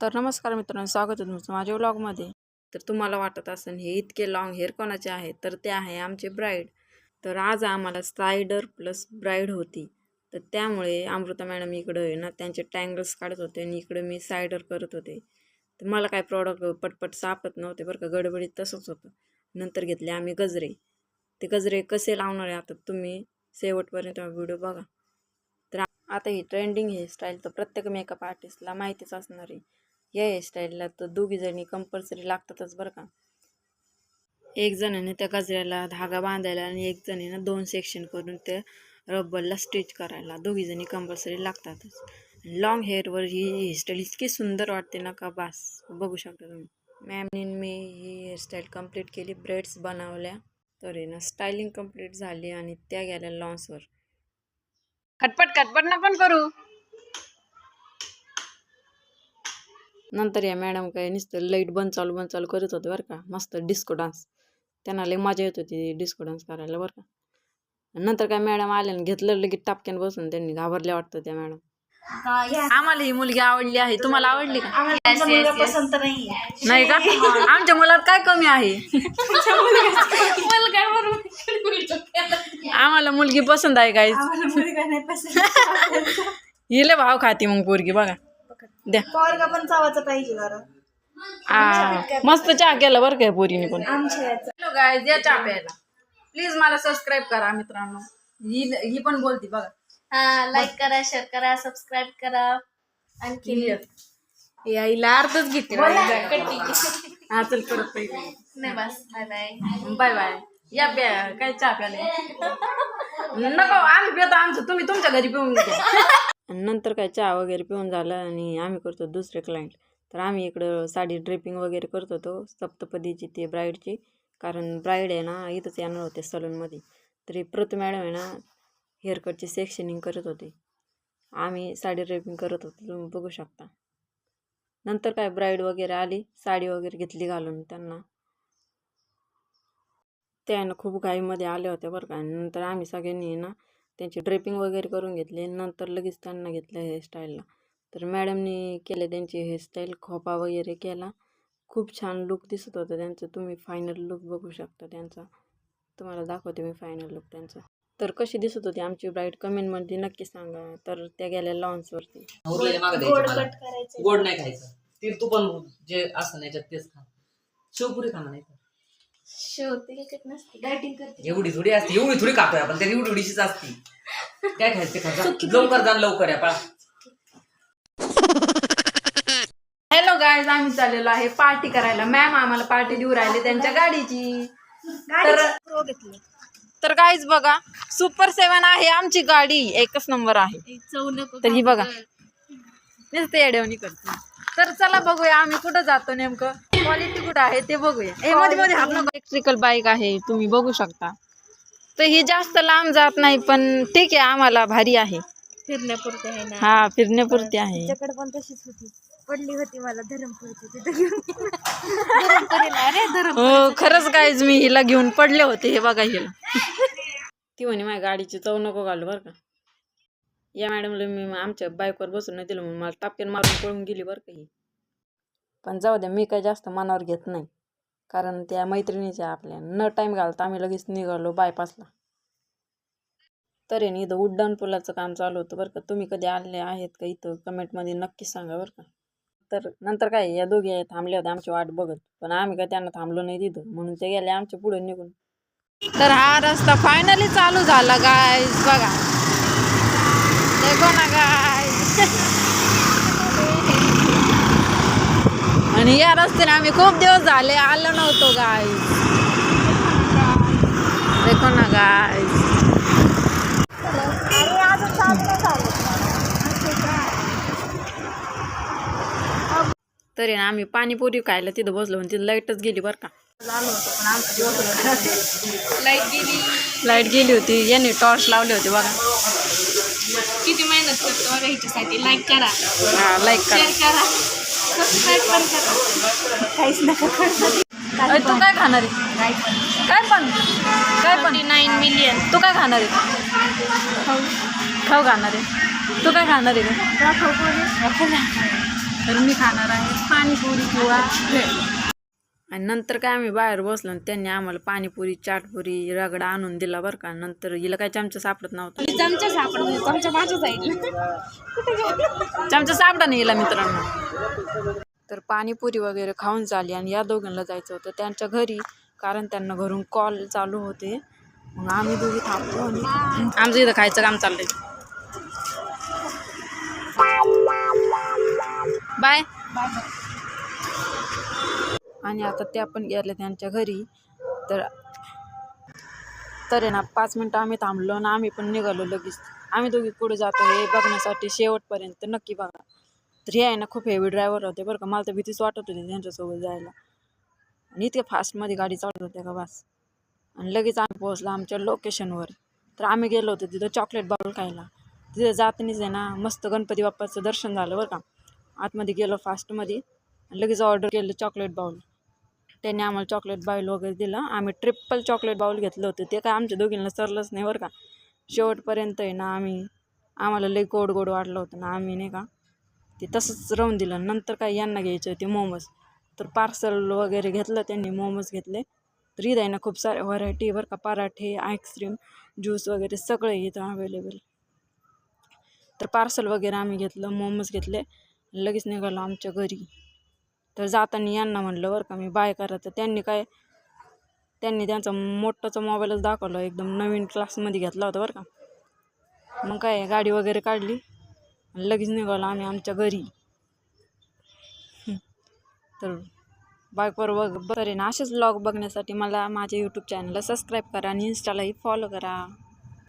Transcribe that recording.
तर नमस्कार मित्रांनो, स्वागत आहे तुमचं माझ्या व्लॉगमध्ये. तर तुम्हाला वाटत असेल हे इतके लॉंग हेअर कोणाचे आहे, तर ते आहे आमचे ब्राईड. तर आज आम्हाला सायडर प्लस ब्राईड होती, तर त्यामुळे अमृता मॅडम इकडं आहे ना त्यांचे टँगल्स काढत होते आणि इकडं मी सायडर करत होते. तर मला काय प्रॉडक्ट पटपट सापडत नव्हते बरं का, गडबडीत तसंच होतं. नंतर घेतले आम्ही गजरे. ते गजरे कसे लावणार आहे आता तुम्ही शेवटपर्यंत व्हिडिओ बघा. तर आता ही ट्रेंडिंग हेअरस्टाईल तर प्रत्येक मेकअप आर्टिस्टला माहितीच असणार आहे. या हेअरस्टाईलला तर दोघी जणी कंपल्सरी लागतातच बरं का. एक जणाने त्या गजऱ्याला धागा बांधायला आणि एक जणीनं 2 सेक्शन करून त्या रबरला स्टिच करायला दोघी जणी कंपल्सरी लागतातच. लॉंग हेअरवर ही हेअरस्टाईल इतकी सुंदर वाटते ना का बास, बघू शकता तुम्ही. मॅमने मी ही हेअरस्टाईल कंप्लीट केली, ब्रेड्स बनवल्या. तर ना स्टायलिंग कंप्लीट झाली आणि त्या गेल्या लॉन्सवर. खटपट खटपट ना पण करू. नंतर या मॅडम काय नुसतं लाईट बंद चालू करत होते बरं का. मस्त डिस्को डान्स, त्यांना लई मजा येत होती डिस्को डान्स करायला बरं का. नंतर काय मॅडम आल्या आणि घेतलं लगेच टापक्यान बसून, त्यांनी घाबरल्या वाटतं त्या मॅडम. आम्हाला ही मुलगी आवडली आहे, तुम्हाला आवडली का? पसंत नाही का? आमच्या मुलात काय कमी आहे? आम्हाला मुलगी पसंत आहे काय? हिले भाव खाती मग पोरगी बघा. द्या पोरगा पण चावायचं पाहिजे जरा. मस्त चहा केला बरं काय पोरीने पण. आमच्या हॅलो गाईज, द्या चहा प्यायला. प्लीज मला सबस्क्राईब करा मित्रांनो. ही पण बोलती बघा. लाईक करा, शेअर करा, सबस्क्राईब करा. आणखी यायला अर्धच घेते. हा चल परत पहिले. नाही बस. Bye bye. Bye bye. या प्या काय चहा प्यायला नको, आम्ही पितो आमचं, तुम्ही तुमच्या घरी पिऊन घ्या. नंतर काय चहा वगैरे पिऊन झालं आणि आम्ही करतो दुसरे क्लायंट. तर आम्ही इकडं साडी ड्रेपिंग वगैरे करत होतो सप्तपदीची, ते ब्राईडची. कारण ब्राईड आहे ना इथंच येणार होते सलूनमध्ये. तरी प्रथम मॅडम आहे ना हेअरकटची सेक्शनिंग करत होते, आम्ही साडी ड्रेपिंग करत होतो, तुम्ही बघू शकता. नंतर काय ब्राईड वगैरे आली, साडी वगैरे घेतली घालून त्यांना. त्यानं खूप घाईमध्ये आले होते बरं का. नंतर आम्ही सगळ्यांनी ना त्यांची ड्रेपिंग वगैरे करून घेतली. नंतर लगेच त्यांना घेतलं हेअरस्टाईलला. तर मॅडमनी केले त्यांची हेअरस्टाईल, खोपा वगैरे केला. खूप छान लुक दिसत होतं त्यांचं. तुम्ही फायनल लुक बघू शकता त्यांचा, तुम्हाला दाखवते मी फायनल लुक त्यांचा. तर कशी दिसत होती आमची ब्राईड कमेंटमध्ये नक्की सांगा. तर त्या गेल्या लॉन्सवरती. गोड नाही खायचं, ती तू पण जे असं नाही तेच खा. शेवपुरी खा म्हणायचं. एवढी थोडी असते, एवढी थोडी खातोय आपण, त्या एवढी थोडीशीच असती. काय खायचं ते खा, लवकर जा लवकर या पळा. हॅलो गाईज, आम्ही चाललेलो आहे पार्टी करायला. मॅम आम्हाला पार्टी देऊ राहिली त्यांच्या गाडीची. तर गाईज बघा, सुपर 7 आहे आमची गाडी, एकच नंबर आहे. तर ही बघा नुसते येड्यावणी करते. तर चला बघूया आम्ही कुठं जातो, नेमकं क्वालिटी कुठं आहे ते बघूया. हे मध्ये मध्ये आपण इलेक्ट्रिकल बाईक आहे, तुम्ही बघू शकता. तर ही जास्त लांब जात नाही, पण ठीक आहे, आम्हाला भारी आहे, फिरण्यापुरते आहे ना. हा फिरण्यापुरती आहे. तिच्याकडे पण तशीच होती, पडली होती मला धरमपुरीची तिथे घेऊन. अरे हो खरंच गाईज, मी हिला घेऊन पडले होते. हे बघा हिला. ती म्हणे माझ्या गाडीची चव नको घालू बरं का. या मॅडमला मी आमच्या बाईकवर बसून नाही दिलं म्हणून मला टापक्यान मारून पळून गेली बरं का ही. पण जाऊ द्या, मी काय जास्त मनावर घेत नाही, कारण त्या मैत्रिणीच्या आपल्या न टाईम घालता आम्ही लगेच निघालो बायपासला. तर आहे ना इथं उड्डाण पुलाचं काम चालू होतं बरं का. तुम्ही कधी आले आहेत का इथं कमेंटमध्ये नक्की सांगा बरं का. तर नंतर काय या दोघी थांबल्या होत्या आमची वाट बघत, पण आम्ही काय त्यांना थांबलो नाही तिथं, म्हणून ते गेले आमच्या पुढे निघून. तर हा रस्ता फायनली चालू झाला गाईज, बघा देखो ना गाईज. आणि या रस्त्याने आम्ही खूप दिवस झाले आलो नव्हतो गाईज, देखो ना गाईज. तरी ना आम्ही पाणीपुरी खायला तिथं बसलो, पण तिथं लाईटच गेली बरं का. लाईट गेली होती, यांनी टॉर्च लावले होते बघा. किती मेहनत करतो बघा हिच्यासाठी. लाईक करा, हा लाईक करा, शेअर करा, सबस्क्राईब पण करा. काहीच नका करू. तू काय खाणार आहे? काय पण 9 मिलियन. तू काय खाणार आहे? खाऊ खाणार आहे. तू काय खाणार आहे? तर मी खाणार आहे पाणीपुरी किंवा भेळ. आणि नंतर काय आम्ही बाहेर बसलो आणि त्यांनी आम्हाला पाणीपुरी चाटपुरी रगडा आणून दिला बरं का. नंतर हिला काय चमचा सापडत नव्हता. चमचा सापडतो, चमचा माझ्या साईडला. चमचा सापडा नाही हिला मित्रांनो. तर पाणीपुरी वगैरे खाऊन झाली आणि या दोघांना जायचं होतं त्यांच्या घरी, कारण त्यांना घरून कॉल चालू होते. मग आम्ही दोघी थांबलो आणि आमचं इथं खायचं काम चाललंय. बाय. आणि आता त्या पण गेल्या त्यांच्या घरी. तर आहे ना 5 मिनटं आम्ही थांबलो आणि आम्ही पण निघालो लगेच. आम्ही दोघी पुढे जातो हे बघण्यासाठी शेवटपर्यंत नक्की बघा. तर हे आहे ना खूप हेवी ड्रायव्हर होते बरं का. मला तर भीतीच वाटत होती त्यांच्यासोबत जायला. आणि इतके फास्टमध्ये गाडी चालत होते का बस. आणि लगेच आम्ही पोहोचलो आमच्या लोकेशनवर. तर आम्ही गेलो होतो तिथं चॉकलेट बाउल खायला. तिथं जातानीच आहे ना मस्त गणपती बाप्पाचं दर्शन झालं बरं का. आतमध्ये गेलो फास्टमध्ये आणि लगेच ऑर्डर केलं चॉकलेट बाउल. त्यांनी आम्हाला चॉकलेट बाउल वगैरे दिलं. आम्ही ट्रिपल चॉकलेट बाउल घेतलं होतं. ते काय आमच्या दोघींना सरलंच नाही बरं का. शेवटपर्यंत आहे ना आम्हाला लई गोड गोड वाटलं होतं ना. आम्ही नाही का ते तसंच राहून दिलं. नंतर काय यांना घ्यायचे होते मोमोज. तर पार्सल वगैरे घेतलं त्यांनी, मोमोज घेतले. तर इथं आहे ना खूप साऱ्या व्हरायटी बरं का. पराठे, आईस्क्रीम, ज्यूस वगैरे सगळं इथं अवेलेबल. तर पार्सल वगैरे आम्ही घेतलं, मोमोज घेतले, लगेच निघालो आमच्या घरी. तर जाताना यांना म्हणलं बरं का मी बाय करा. तर त्यांनी त्यांचा मोठाचा मोबाईलच दाखवला. एकदम नवीन क्लासमध्ये घेतला होता बरं का. मग काय गाडी वगैरे काढली आणि लगेच निघालो आम्ही आमच्या घरी. तर बाईकवर बरे ना असेच व्लॉग बघण्यासाठी मला माझ्या यूट्यूब चॅनलला सबस्क्राईब करा आणि इन्स्टालाही फॉलो करा.